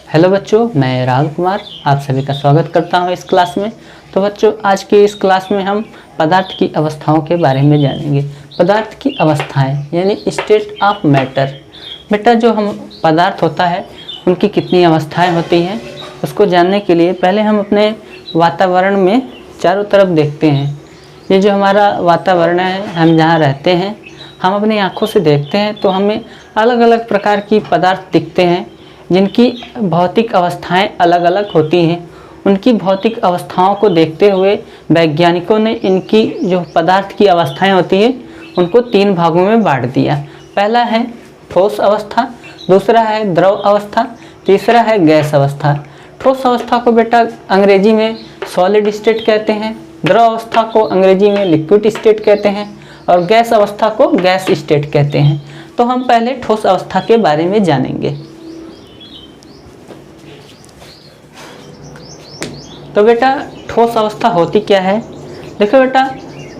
Hello बच्चों, मैं राहुल कुमार आप सभी का स्वागत करता हूं इस क्लास में। तो बच्चों, आज की इस क्लास में हम पदार्थ की अवस्थाओं के बारे में जानेंगे। पदार्थ की अवस्थाएं यानी स्टेट ऑफ मैटर। बेटा, जो हम पदार्थ होता है उनकी कितनी अवस्थाएं होती हैं उसको जानने के लिए पहले हम अपने वातावरण में चारों तरफ देखते हैं। ये जो हमारा वातावरण है, हम जहाँ रहते हैं, हम अपनी आँखों से देखते हैं तो हमें अलग अलग प्रकार की पदार्थ दिखते हैं जिनकी भौतिक अवस्थाएं अलग अलग होती हैं। उनकी भौतिक अवस्थाओं को देखते हुए वैज्ञानिकों ने इनकी जो पदार्थ की अवस्थाएं होती हैं उनको 3 भागों में बांट दिया। पहला है ठोस अवस्था, दूसरा है द्रव अवस्था, तीसरा है गैस अवस्था। ठोस अवस्था को बेटा अंग्रेजी में सॉलिड स्टेट कहते हैं, द्रव अवस्था को अंग्रेजी में लिक्विड स्टेट कहते हैं और गैस अवस्था को गैस स्टेट कहते हैं। तो हम पहले ठोस अवस्था के बारे में जानेंगे। तो बेटा, ठोस अवस्था होती क्या है? देखो बेटा,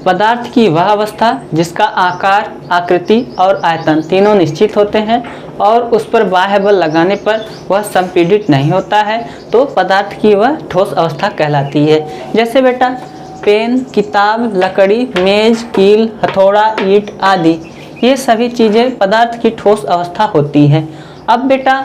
पदार्थ की वह अवस्था जिसका आकार, आकृति और आयतन तीनों निश्चित होते हैं और उस पर बाह्य बल लगाने पर वह संपीड़ित नहीं होता है, तो पदार्थ की वह ठोस अवस्था कहलाती है। जैसे बेटा पेन, किताब, लकड़ी, मेज, कील, हथौड़ा, ईंट आदि, ये सभी चीज़ें पदार्थ की ठोस अवस्था होती हैं। अब बेटा,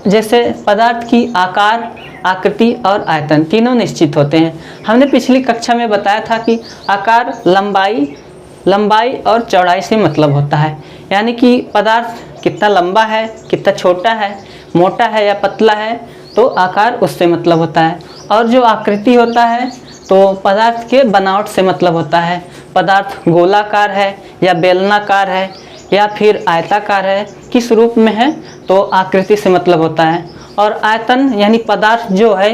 जैसे पदार्थ की आकार, आकृति और आयतन तीनों निश्चित होते हैं। हमने पिछली कक्षा में बताया था कि आकार लंबाई और चौड़ाई से मतलब होता है, यानी कि पदार्थ कितना लंबा है, कितना छोटा है, मोटा है या पतला है, तो आकार उससे मतलब होता है। और जो आकृति होता है तो पदार्थ के बनावट से मतलब होता है। पदार्थ गोलाकार है या बेलनाकार है या फिर आयताकार है, किस रूप में है, तो आकृति से मतलब होता है। और आयतन यानी पदार्थ जो है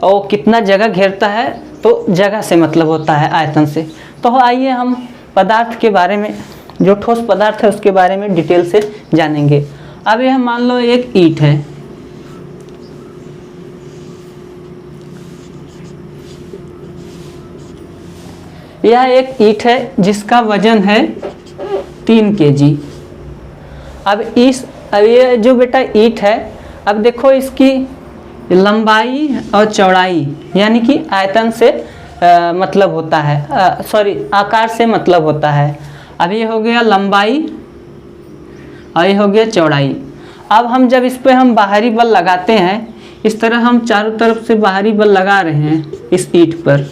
वो कितना जगह घेरता है, तो जगह से मतलब होता है आयतन से। तो आइए हम पदार्थ के बारे में, जो ठोस पदार्थ है उसके बारे में डिटेल से जानेंगे। अब यह मान लो एक ईंट है। यह एक ईंट है जिसका वजन है 3 kg। अब ये जो बेटा ईंट है, अब देखो इसकी लंबाई और चौड़ाई यानी कि आयतन से मतलब होता है, आकार से मतलब होता है। अब ये हो गया लंबाई और ये हो गया चौड़ाई। अब हम जब इस पे हम बाहरी बल लगाते हैं, इस तरह हम चारों तरफ से बाहरी बल लगा रहे हैं इस ईंट पर,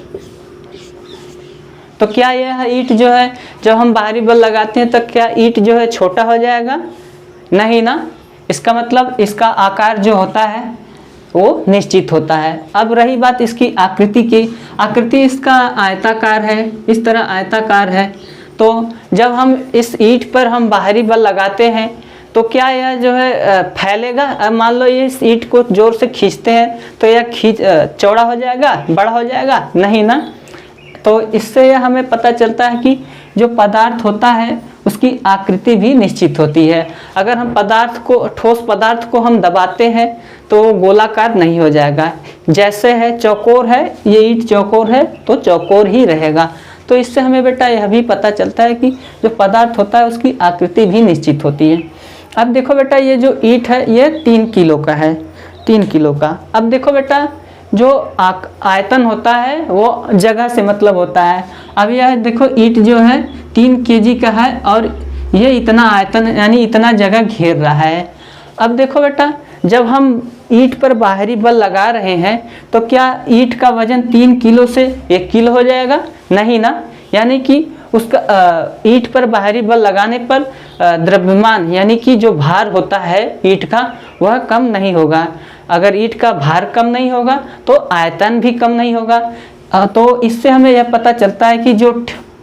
तो क्या यह ईंट जो है, जब हम बाहरी बल लगाते हैं तो क्या ईंट जो है छोटा हो जाएगा? नहीं ना। इसका मतलब इसका आकार जो होता है वो निश्चित होता है। अब रही बात इसकी आकृति की, आकृति इसका आयताकार है, इस तरह आयताकार है। तो जब हम इस ईंट पर हम बाहरी बल लगाते हैं तो क्या यह जो है फैलेगा? अब मान लो ये इस ईंट को जोर से खींचते हैं तो यह चौड़ा हो जाएगा, बड़ा हो जाएगा? नहीं ना। तो इससे यह हमें पता चलता है कि जो पदार्थ होता है उसकी आकृति भी निश्चित होती है। अगर हम ठोस पदार्थ को हम दबाते हैं तो गोलाकार नहीं हो जाएगा। जैसे है चौकोर है, ये ईंट चौकोर है तो चौकोर ही रहेगा। तो इससे हमें बेटा यह भी पता चलता है कि जो पदार्थ होता है उसकी आकृति भी निश्चित होती है। अब देखो बेटा, ये जो ईंट है ये 3 किलो का है, 3 किलो का। अब देखो बेटा, जो आयतन होता है वो जगह से मतलब होता है। अब यह देखो ईंट जो है 3 kg का है और ये इतना आयतन यानी इतना जगह घेर रहा है। अब देखो बेटा, जब हम ईंट पर बाहरी बल लगा रहे हैं तो क्या ईंट का वजन 3 किलो से 1 किलो हो जाएगा? नहीं ना। यानी कि उसका ईंट पर बाहरी बल लगाने पर द्रव्यमान यानी कि जो भार होता है ईंट का वह कम नहीं होगा। अगर ईंट का भार कम नहीं होगा तो आयतन भी कम नहीं होगा। तो इससे हमें यह पता चलता है कि जो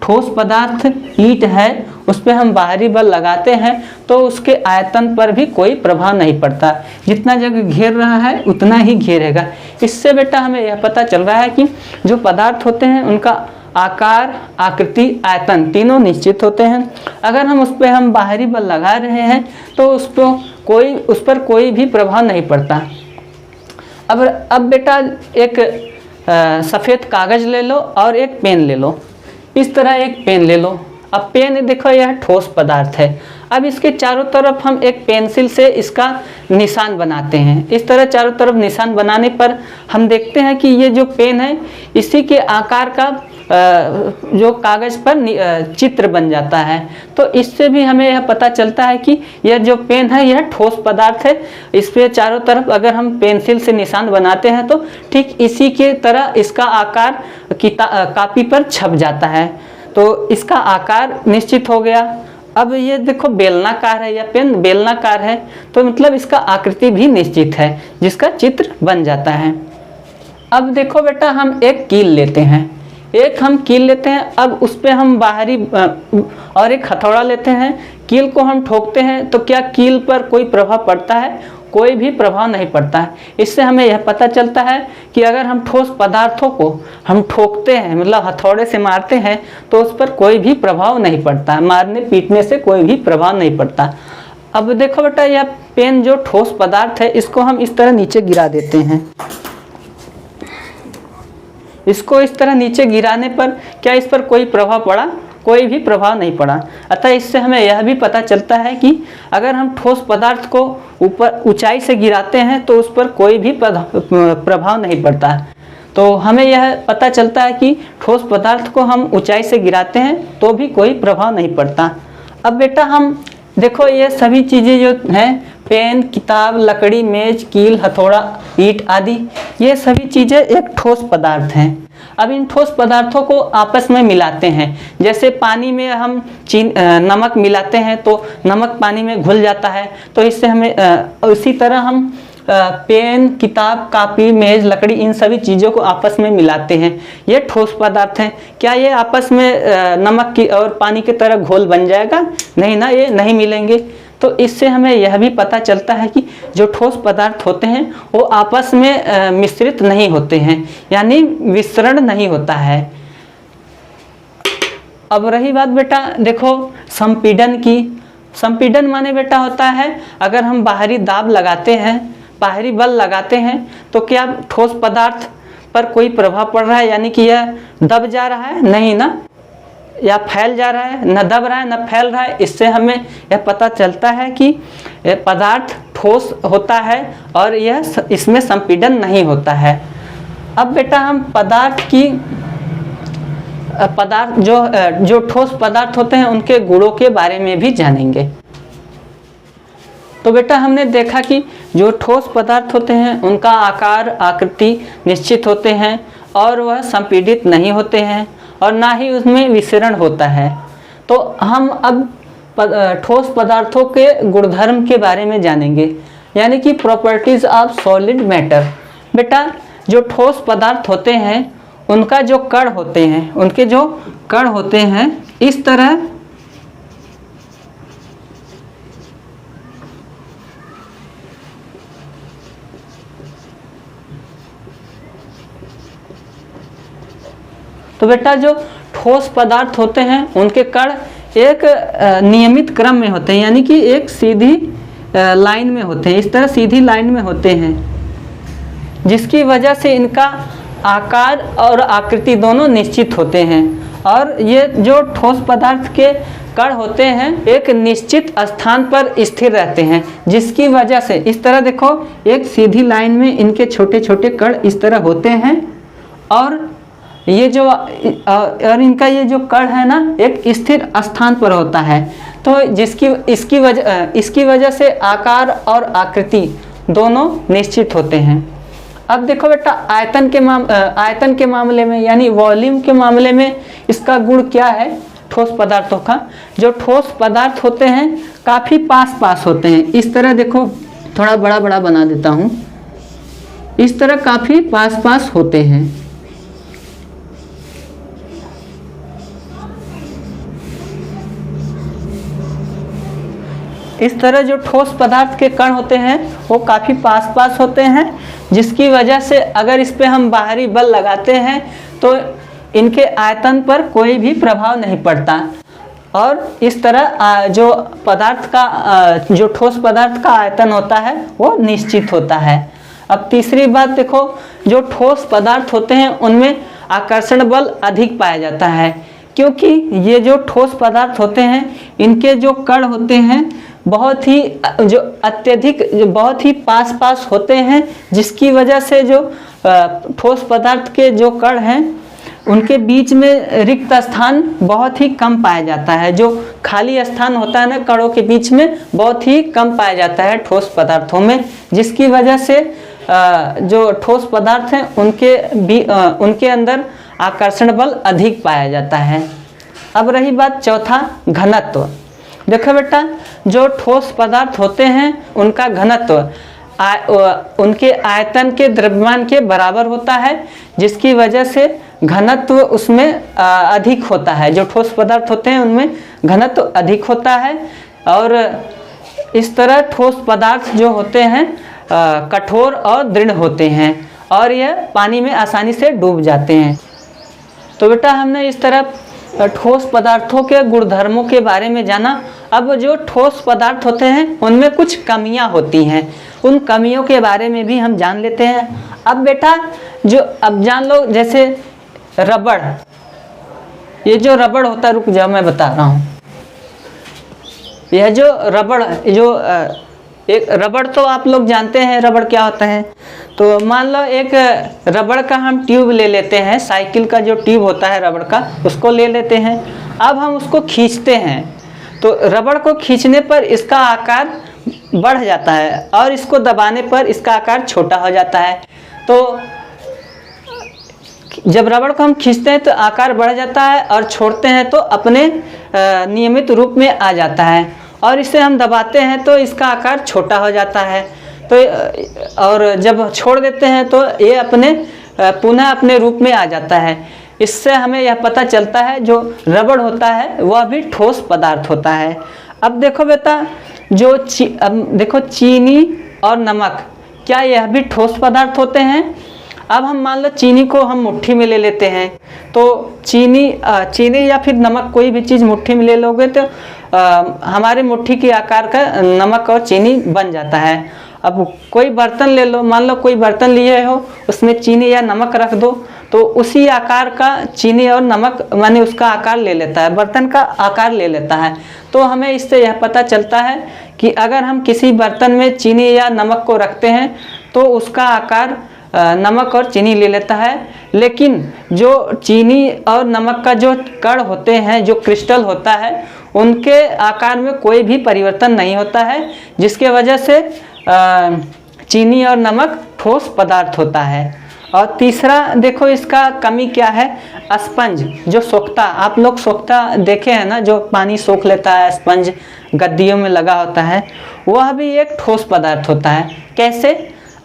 ठोस पदार्थ ईंट है उस पर हम बाहरी बल लगाते हैं तो उसके आयतन पर भी कोई प्रभाव नहीं पड़ता। जितना जगह घेर रहा है उतना ही घेरेगा। इससे बेटा हमें यह पता चल रहा है कि जो पदार्थ होते हैं उनका आकार, आकृति, आयतन तीनों निश्चित होते हैं। अगर हम उस पर हम बाहरी बल लगा रहे हैं तो उस पर कोई भी प्रभाव नहीं पड़ता। अब बेटा एक सफ़ेद कागज़ ले लो और एक पेन ले लो। इस तरह एक पेन ले लो। अब पेन देखो यह ठोस पदार्थ है। अब इसके चारों तरफ हम एक पेंसिल से इसका निशान बनाते हैं। इस तरह चारों तरफ निशान बनाने पर हम देखते हैं कि ये जो पेन है इसी के आकार का जो कागज पर चित्र बन जाता है। तो इससे भी हमें यह पता चलता है कि यह जो पेन है यह ठोस पदार्थ है। इस पे चारों तरफ अगर हम पेंसिल से निशान बनाते हैं तो ठीक इसी के तरह इसका आकार कॉपी पर छप जाता है। तो इसका आकार निश्चित हो गया। अब ये देखो बेलनाकार है, यह पेन बेलनाकार है, तो मतलब इसका आकृति भी निश्चित है जिसका चित्र बन जाता है। अब देखो बेटा हम एक कील लेते हैं, हम कील लेते हैं। अब उस पर हम बाहरी और एक हथौड़ा लेते हैं, कील को हम ठोकते हैं। तो क्या कील पर कोई प्रभाव पड़ता है? कोई भी प्रभाव नहीं पड़ता है। इससे हमें यह पता चलता है कि अगर हम ठोस पदार्थों को हम ठोकते हैं, मतलब हथौड़े से मारते हैं, तो उस पर कोई भी प्रभाव नहीं पड़ता है। मारने पीटने से कोई भी प्रभाव नहीं पड़ता। अब देखो बेटा यह पेन जो ठोस पदार्थ है इसको हम इस तरह नीचे गिरा देते हैं। इसको इस तरह नीचे गिराने पर क्या इस पर कोई प्रभाव पड़ा? कोई भी प्रभाव नहीं पड़ा। अतः इससे हमें यह भी पता चलता है कि अगर हम ठोस पदार्थ को ऊपर ऊंचाई से गिराते हैं तो उस पर कोई भी प्रभाव नहीं पड़ता। तो हमें यह पता चलता है कि ठोस पदार्थ को हम ऊंचाई से गिराते हैं तो भी कोई प्रभाव नहीं पड़ता। अब बेटा हम देखो ये सभी चीज़ें जो हैं, पेन, किताब, लकड़ी, मेज, कील, हथौड़ा, ईंट आदि, ये सभी चीज़ें एक ठोस पदार्थ हैं। अब इन ठोस पदार्थों को आपस में मिलाते हैं। जैसे पानी में हम नमक मिलाते हैं तो नमक पानी में घुल जाता है। तो इससे हमें उसी तरह हम पेन, किताब, कॉपी, मेज, लकड़ी, इन सभी चीज़ों को आपस में मिलाते हैं। ये ठोस पदार्थ हैं। क्या ये आपस में नमक की और पानी की तरह घोल बन जाएगा? नहीं ना, ये नहीं मिलेंगे। तो इससे हमें यह भी पता चलता है कि जो ठोस पदार्थ होते हैं वो आपस में मिश्रित नहीं होते हैं, यानी विसरण नहीं होता है। अब रही बात बेटा देखो संपीड़न की। संपीड़न माने बेटा होता है अगर हम बाहरी दाब लगाते हैं, बाहरी बल लगाते हैं, तो क्या ठोस पदार्थ पर कोई प्रभाव पड़ रहा है, यानी कि यह दब जा रहा है? नहीं ना, या फैल जा रहा है? न दब रहा है न फैल रहा है। इससे हमें यह पता चलता है कि पदार्थ ठोस होता है और यह इसमें संपीड़न नहीं होता है। अब बेटा हम पदार्थ जो ठोस पदार्थ होते हैं उनके गुणों के बारे में भी जानेंगे। तो बेटा हमने देखा कि जो ठोस पदार्थ होते हैं उनका आकार आकृति निश्चित होते हैं और वह संपीड़ित नहीं होते हैं और ना ही उसमें विसरण होता है। तो हम अब ठोस पदार्थों के गुणधर्म के बारे में जानेंगे, यानी कि प्रॉपर्टीज ऑफ सॉलिड मैटर। बेटा जो ठोस पदार्थ होते हैं उनका जो कण होते हैं, उनके जो कण होते हैं इस तरह तो बेटा जो ठोस पदार्थ होते हैं उनके कण एक नियमित क्रम में होते हैं, यानी कि एक सीधी लाइन में होते हैं। इस तरह सीधी लाइन में होते हैं, जिसकी वजह से इनका आकार और आकृति दोनों निश्चित होते हैं। और ये जो ठोस पदार्थ के कण होते हैं एक निश्चित स्थान पर स्थिर रहते हैं, जिसकी वजह से इस तरह देखो एक सीधी लाइन में इनके छोटे छोटे कण इस तरह होते हैं और ये जो और इनका ये जो कण है ना एक स्थिर स्थान पर होता है। तो इसकी वजह से आकार और आकृति दोनों निश्चित होते हैं। अब देखो बेटा आयतन के मामले में, यानी वॉल्यूम के मामले में इसका गुण क्या है ठोस पदार्थों का? जो ठोस पदार्थ होते हैं काफ़ी पास होते हैं। इस तरह देखो थोड़ा बड़ा बना देता हूँ, इस तरह काफ़ी पास होते हैं। इस तरह जो ठोस पदार्थ के कण होते हैं वो काफ़ी पास होते हैं, जिसकी वजह से अगर इस पे हम बाहरी बल लगाते हैं तो इनके आयतन पर कोई भी प्रभाव नहीं पड़ता और इस तरह जो ठोस पदार्थ का आयतन होता है वो निश्चित होता है। अब तीसरी बात देखो, जो ठोस पदार्थ होते हैं उनमें आकर्षण बल अधिक पाया जाता है। क्योंकि ये जो ठोस पदार्थ होते हैं इनके जो कण होते हैं बहुत ही बहुत ही पास पास होते हैं, जिसकी वजह से जो ठोस पदार्थ के जो कण हैं उनके बीच में रिक्त स्थान बहुत ही कम पाया जाता है। जो खाली स्थान होता है ना कणों के बीच में, बहुत ही कम पाया जाता है ठोस पदार्थों में, जिसकी वजह से जो ठोस पदार्थ हैं उनके अंदर आकर्षण बल अधिक पाया जाता है। अब रही बात चौथा, घनत्व। देखो बेटा, जो ठोस पदार्थ होते हैं उनका घनत्व उनके आयतन के द्रव्यमान के बराबर होता है, जिसकी वजह से घनत्व उसमें अधिक होता है। जो ठोस पदार्थ होते हैं उनमें घनत्व अधिक होता है, और इस तरह ठोस पदार्थ जो होते हैं कठोर और दृढ़ होते हैं, और यह पानी में आसानी से डूब जाते हैं। तो बेटा हमने इस तरह ठोस पदार्थों के गुणधर्मों के बारे में जाना। अब जो ठोस पदार्थ होते हैं उनमें कुछ कमियां होती हैं, उन कमियों के बारे में भी हम जान लेते हैं। अब बेटा अब जान लो, जैसे रबड़, ये जो रबड़ होता है, रुक जाओ मैं बता रहा हूँ। यह जो रबड़ एक रबड़ तो आप लोग जानते हैं रबड़ क्या होता है। तो मान लो एक रबड़ का हम ट्यूब ले लेते हैं, साइकिल का जो ट्यूब होता है रबड़ का, उसको ले लेते हैं। अब हम उसको खींचते हैं, तो रबड़ को खींचने पर इसका आकार बढ़ जाता है और इसको दबाने पर इसका आकार छोटा हो जाता है। तो जब रबड़ को हम खींचते हैं तो आकार बढ़ जाता है, और छोड़ते हैं तो अपने नियमित रूप में आ जाता है, और इसे हम दबाते हैं तो इसका आकार छोटा हो जाता है। तो और जब छोड़ देते हैं तो ये पुनः अपने रूप में आ जाता है। इससे हमें यह पता चलता है जो रबड़ होता है वह भी ठोस पदार्थ होता है। अब देखो बेटा, अब देखो चीनी और नमक, क्या यह भी ठोस पदार्थ होते हैं? अब हम मान लो चीनी को हम मुट्ठी में ले लेते हैं, तो चीनी या फिर नमक, कोई भी चीज़ मुट्ठी में ले लोगे तो हमारे मुट्ठी के आकार का नमक और चीनी बन जाता है। अब कोई बर्तन ले लो, मान लो कोई बर्तन लिए हो, उसमें चीनी या नमक रख दो, तो उसी आकार का चीनी और नमक माने उसका आकार ले लेता है, बर्तन का आकार ले लेता है। तो हमें इससे यह पता चलता है कि अगर हम किसी बर्तन में चीनी या नमक को रखते हैं तो उसका आकार नमक और चीनी ले लेता है। लेकिन जो चीनी और नमक का जो कण होते हैं, जो क्रिस्टल होता है, उनके आकार में कोई भी परिवर्तन नहीं होता है, जिसके वजह से चीनी और नमक ठोस पदार्थ होता है। और तीसरा देखो इसका कमी क्या है, स्पंज जो सोखता, आप लोग सोखता देखे हैं ना, जो पानी सोख लेता है, स्पंज गद्दियों में लगा होता है, वह भी एक ठोस पदार्थ होता है। कैसे?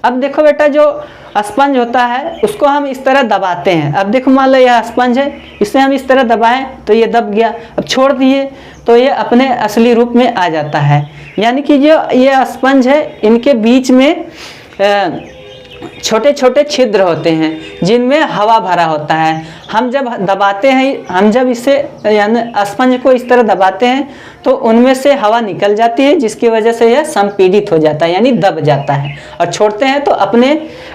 अब देखो बेटा, जो स्पंज होता है उसको हम इस तरह दबाते हैं। अब देखो मान लो यह स्पंज है, इसे हम इस तरह दबाएं तो ये दब गया, अब छोड़ दिए तो ये अपने असली रूप में आ जाता है। यानी कि जो ये स्पंज है, इनके बीच में छोटे छोटे छिद्र होते हैं जिनमें हवा भरा होता है। हम जब दबाते हैं, हम जब इसे यानी स्पंज को इस तरह दबाते हैं तो उनमें से हवा निकल जाती है, जिसकी वजह से यह संपीड़ित हो जाता है यानी दब जाता है, और छोड़ते हैं तो अपने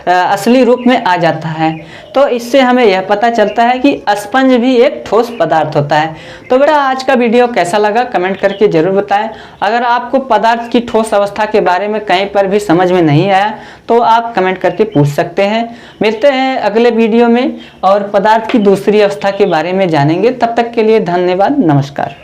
असली रूप में आ जाता है। तो इससे हमें यह पता चलता है कि स्पंज भी एक ठोस पदार्थ होता है। तो बेटा आज का वीडियो कैसा लगा कमेंट करके जरूर बताएं। अगर आपको पदार्थ की ठोस अवस्था के बारे में कहीं पर भी समझ में नहीं आया तो आप कमेंट करके पूछ सकते हैं। मिलते हैं अगले वीडियो में और पदार्थ की दूसरी अवस्था के बारे में जानेंगे। तब तक के लिए धन्यवाद, नमस्कार।